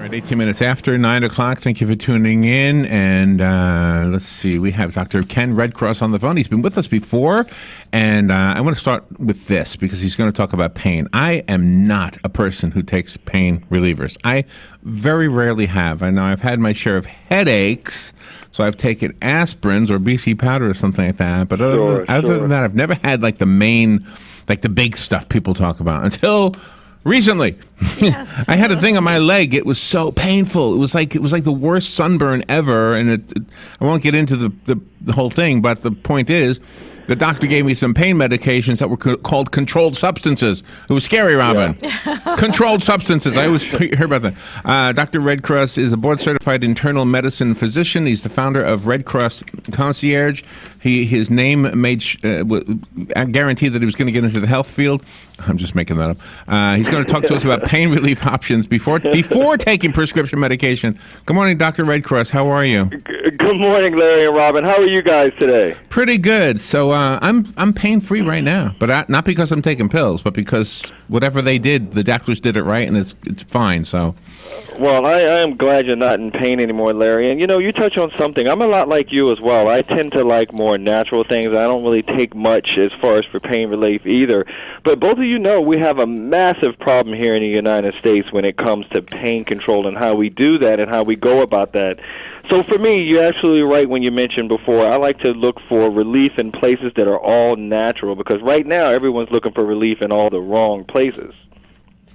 Right, 18 minutes after 9 o'clock. Thank you for tuning in. And let's see, we have Dr. Ken Redcross on the phone. He's been with us before. And I want to start with this because he's going to talk about pain. I am not a person who takes pain relievers. I very rarely have. I know I've had my share of headaches, so I've taken aspirins or BC powder or something like that. But other than that, I've never had like the main, like the big stuff people talk about until recently. Yes. I had a thing on my leg. It was so painful. It was like the worst sunburn ever. And I won't get into the whole thing, but the point is, the doctor gave me some pain medications that were called controlled substances. It was scary, Robin. Yeah. Controlled substances. I always hear about that. Dr. Redcross is a board-certified internal medicine physician. He's the founder of Redcross Concierge. His name made guaranteed that he was going to get into the health field. I'm just making that up. He's going to talk to us about pain relief options before taking prescription medication. Good morning, Dr. Redcross. How are you? Good morning, Larry and Robin. How are you guys today? Pretty good. So I'm pain-free right now, but not because I'm taking pills, but because whatever they did, the doctors did it right, and it's fine. So. Well, I am glad you're not in pain anymore, Larry. And, you touch on something. I'm a lot like you as well. I tend to like more natural things. I don't really take much as far as for pain relief either. But both of you know we have a massive problem here in the United States when it comes to pain control and how we do that and how we go about that. So for me, you're absolutely right when you mentioned before, I like to look for relief in places that are all natural, because right now everyone's looking for relief in all the wrong places.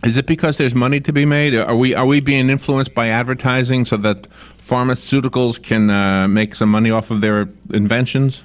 Is it because there's money to be made? Are we being influenced by advertising so that pharmaceuticals can make some money off of their inventions?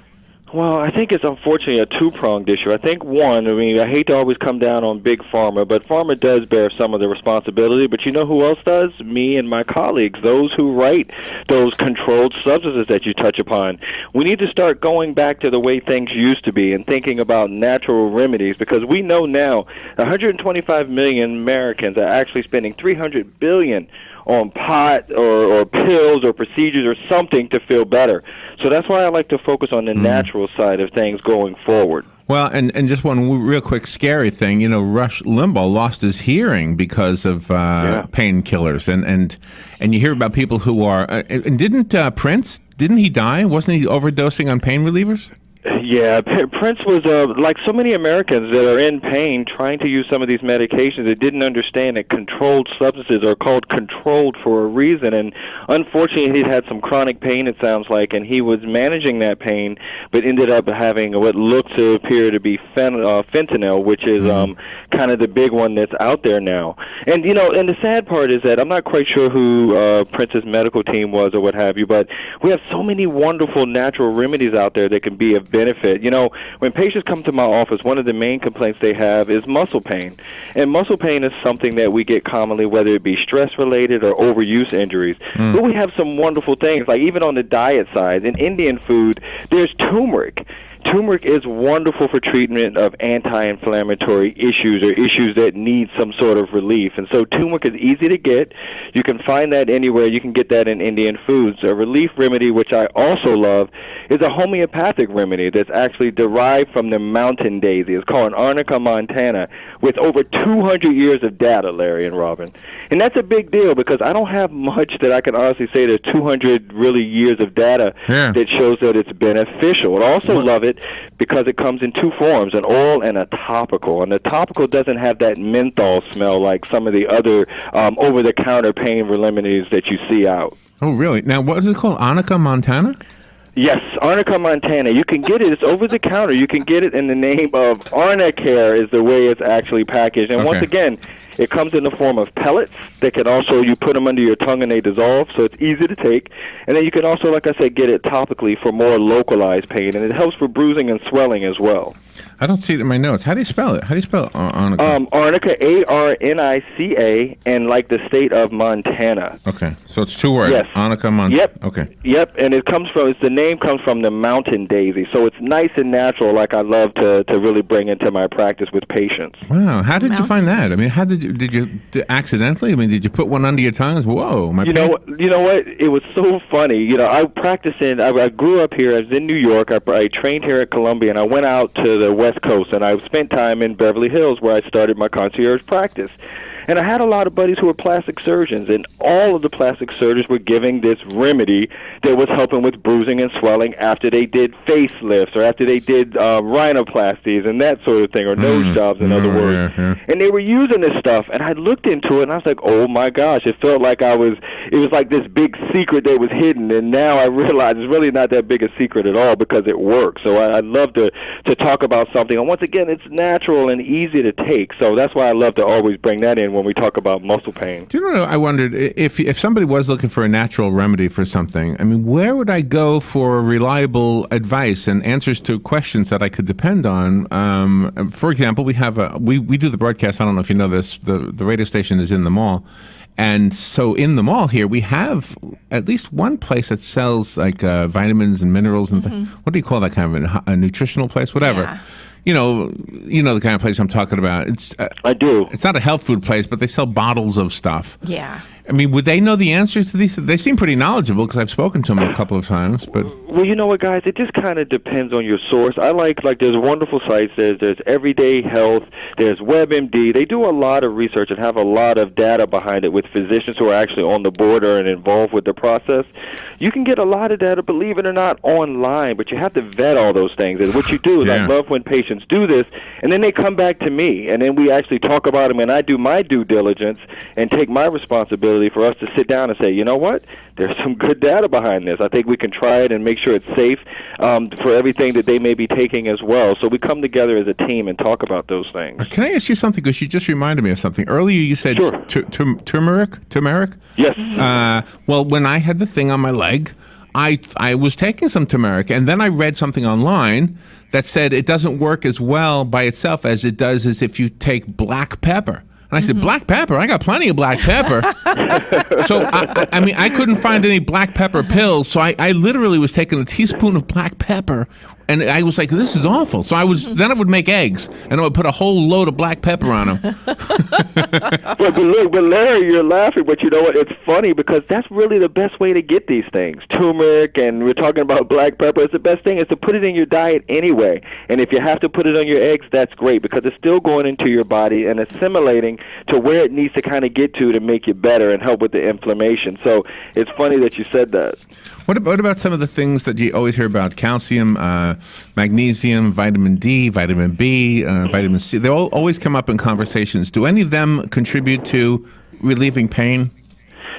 Well, I think it's unfortunately a two-pronged issue. I think one, I hate to always come down on big pharma, but pharma does bear some of the responsibility. But you know who else does? Me and my colleagues, those who write those controlled substances that you touch upon. We need to start going back to the way things used to be and thinking about natural remedies, because we know now 125 million Americans are actually spending $300 billion on pot or pills or procedures or something to feel better. So that's why I like to focus on the natural side of things going forward. Well, and just one real quick scary thing, Rush Limbaugh lost his hearing because of painkillers, and you hear about people who are, and didn't Prince, didn't he die? Wasn't he overdosing on pain relievers? Yeah, Prince was like so many Americans that are in pain trying to use some of these medications that didn't understand that controlled substances are called controlled for a reason. And unfortunately, he'd had some chronic pain, it sounds like, and he was managing that pain, but ended up having what looked to appear to be fentanyl, which is kind of the big one that's out there now. And, and the sad part is that I'm not quite sure who Prince's medical team was or what have you, but we have so many wonderful natural remedies out there that can be of benefit. When patients come to my office, one of the main complaints they have is muscle pain. And muscle pain is something that we get commonly, whether it be stress-related or overuse injuries. But we have some wonderful things, like even on the diet side. In Indian food, there's turmeric. Turmeric is wonderful for treatment of anti-inflammatory issues or issues that need some sort of relief. And so turmeric is easy to get. You can find that anywhere. You can get that in Indian foods. A relief remedy, which I also love, is a homeopathic remedy that's actually derived from the mountain daisy. It's called Arnica montana, with over 200 years of data, Larry and Robin. And that's a big deal, because I don't have much that I can honestly say there's 200 really years of data that shows that it's beneficial. I also love it because it comes in two forms, an oil and a topical. And the topical doesn't have that menthol smell like some of the other over-the-counter pain remedies that you see out. Oh, really? Now, what is it called? Arnica montana? Yes, Arnica montana. You can get it. It's over the counter. You can get it in the name of Arnicare is the way it's actually packaged. And once again, it comes in the form of pellets. They can also, you put them under your tongue and they dissolve, so it's easy to take. And then you can also, like I said, get it topically for more localized pain. And it helps for bruising and swelling as well. I don't see it in my notes. How do you spell it? Arnica? Arnica, Arnica, and like the state of Montana. Okay, so it's two words. Yes. Arnica Montana. Yep. Okay. Yep, and the name comes from the mountain daisy, so it's nice and natural, like I love to really bring into my practice with patients. Wow, how did you find that? I mean, how did you accidentally? I mean, did you put one under your tongue? Whoa, you know what? It was so funny. I practiced I grew up here. I was in New York. I trained here at Columbia, and I went out to the West Coast, and I spent time in Beverly Hills, where I started my concierge practice. And I had a lot of buddies who were plastic surgeons, and all of the plastic surgeons were giving this remedy that was helping with bruising and swelling after they did facelifts or after they did rhinoplasties and that sort of thing, or nose jobs, in other words. And they were using this stuff, and I looked into it, and I was like, oh, my gosh, it felt like it was like this big secret that was hidden, and now I realize it's really not that big a secret at all because it works. So I'd love to talk about something. And once again, it's natural and easy to take, so that's why I love to always bring that in when we talk about muscle pain. Do you know, I wondered if somebody was looking for a natural remedy for something, I mean, where would I go for reliable advice and answers to questions that I could depend on? For example, we do the broadcast, I don't know if you know this, the radio station is in the mall. And so in the mall here, we have at least one place that sells like vitamins and minerals and what do you call that kind of a nutritional place, whatever. Yeah. You know the kind of place I'm talking about. It's I do. It's not a health food place, but they sell bottles of stuff. Yeah. I mean, would they know the answers to these? They seem pretty knowledgeable because I've spoken to them a couple of times. But well, you know what, guys? It just kind of depends on your source. I like there's wonderful sites. There's Everyday Health. There's WebMD. They do a lot of research and have a lot of data behind it with physicians who are actually on the border and involved with the process. You can get a lot of data, believe it or not, online, but you have to vet all those things. And what you do is I love when patients do this, and then they come back to me, and then we actually talk about them, and I do my due diligence and take my responsibility for us to sit down and say, you know what, there's some good data behind this. I think we can try it and make sure it's safe for everything that they may be taking as well. So we come together as a team and talk about those things. Can I ask you something? Because you just reminded me of something. Earlier you said turmeric? Yes. Well, when I had the thing on my leg, I was taking some turmeric, and then I read something online that said it doesn't work as well by itself as it does as if you take black pepper. And I said, black pepper? I got plenty of black pepper. So, I mean, I couldn't find any black pepper pills, so I literally was taking a teaspoon of black pepper, and I was like, this is awful. So then I would make eggs, and I would put a whole load of black pepper on them. but Larry, you're laughing, but you know what? It's funny because that's really the best way to get these things. Turmeric, and we're talking about black pepper. It's the best thing is to put it in your diet anyway. And if you have to put it on your eggs, that's great because it's still going into your body and assimilating to where it needs to kind of get to make you better and help with the inflammation. So it's funny that you said that. What about some of the things that you always hear about? Calcium, magnesium, vitamin D, vitamin B, vitamin C. They all always come up in conversations. Do any of them contribute to relieving pain?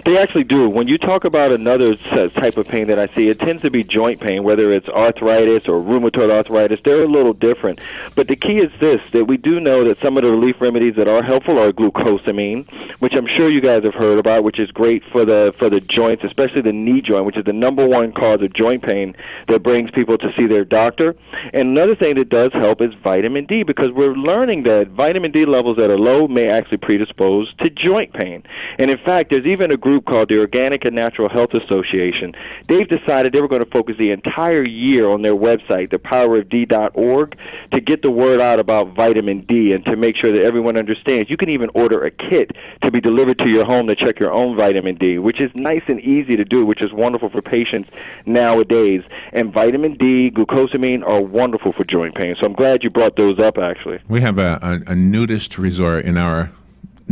They actually do. When you talk about another type of pain that I see, it tends to be joint pain, whether it's arthritis or rheumatoid arthritis. They're a little different. But the key is this, that we do know that some of the relief remedies that are helpful are glucosamine, which I'm sure you guys have heard about, which is great for the joints, especially the knee joint, which is the number one cause of joint pain that brings people to see their doctor. And another thing that does help is vitamin D, because we're learning that vitamin D levels that are low may actually predispose to joint pain. And in fact, there's even a group called the Organic and Natural Health Association. They've decided they were going to focus the entire year on their website, thepowerofd.org, to get the word out about vitamin D and to make sure that everyone understands. You can even order a kit to be delivered to your home to check your own vitamin D, which is nice and easy to do, which is wonderful for patients nowadays. And vitamin D, glucosamine are wonderful for joint pain. So I'm glad you brought those up, actually. We have a nudist resort in our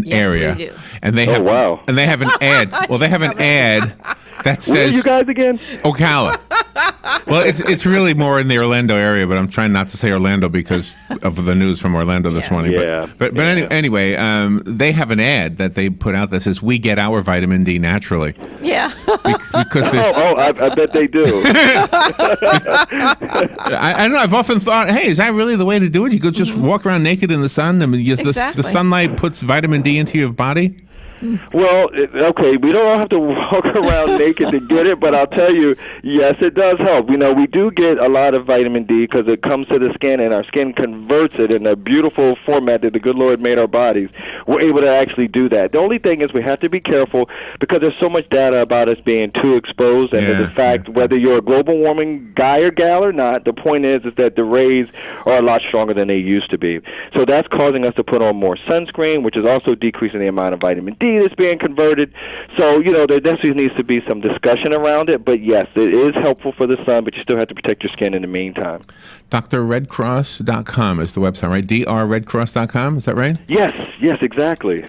area, we do. And they have and they have an ad. Well, they have an ad that says, where are you guys again? Ocala. Well, it's really more in the Orlando area, but I'm trying not to say Orlando because of the news from Orlando this morning. But anyway, they have an ad that they put out that says, "We get our vitamin D naturally." Yeah. Because there's I bet they do. I don't know. I've often thought, hey, is that really the way to do it? You go just walk around naked in the sun. I mean, the sunlight puts vitamin D into your body. Well, okay, we don't all have to walk around naked to get it, but I'll tell you, yes, it does help. You know, we do get a lot of vitamin D because it comes to the skin, and our skin converts it in a beautiful format that the good Lord made our bodies. We're able to actually do that. The only thing is we have to be careful because there's so much data about us being too exposed, and the fact whether you're a global warming guy or gal or not, the point is that the rays are a lot stronger than they used to be. So that's causing us to put on more sunscreen, which is also decreasing the amount of vitamin D that's being converted. So, you know, there definitely needs to be some discussion around it. But, yes, it is helpful for the sun, but you still have to protect your skin in the meantime. DrRedcross.com is the website, right? drredcross.com, is that right? Yes, exactly.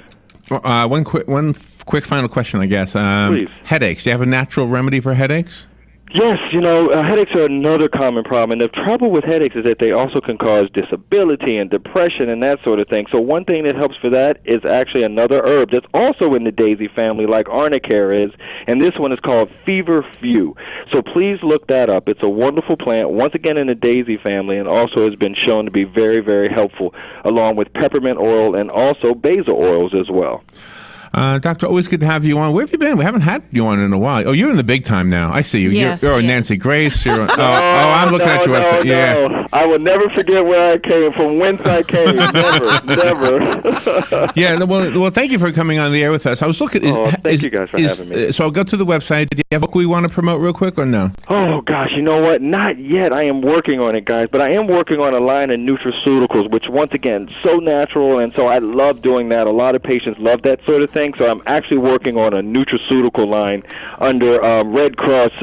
One quick final question, I guess. Please. Headaches. Do you have a natural remedy for headaches? Yes, headaches are another common problem, and the trouble with headaches is that they also can cause disability and depression and that sort of thing. So one thing that helps for that is actually another herb that's also in the daisy family, like arnica is, and this one is called feverfew. So please look that up. It's a wonderful plant, once again in the daisy family, and also has been shown to be very, very helpful, along with peppermint oil and also basil oils as well. Doctor, always good to have you on. Where have you been? We haven't had you on in a while. Oh, you're in the big time now. I see you. Yes, you're on yes. Nancy Grace. You're on, I'm looking at your website. Yeah. I will never forget where I came, from whence I came. Never. Yeah. Well, thank you for coming on the air with us. I was looking. Thank you guys for having me. So I'll go to the website. Did you have a book we want to promote real quick or no? Oh, gosh, you know what? Not yet. I am working on it, guys, but I am working on a line of nutraceuticals, which, once again, so natural, and so I love doing that. A lot of patients love that sort of thing, so I'm actually working on a nutraceutical line under Redcross,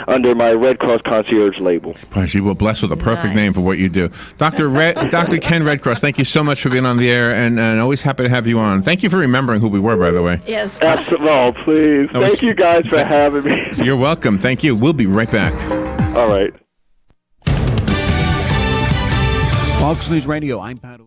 under my Redcross concierge label. Gosh, you were blessed with a perfect Nice. name for what you do. Dr. Ken Redcross, thank you so much for being on the air, and always happy to have you on. Thank you for remembering who we were, by the way. Yes. Absolutely. Oh, please. Thank you guys for having me. You're welcome. Thank you. We'll be right back. All right. Fox News Radio, I'm Pat.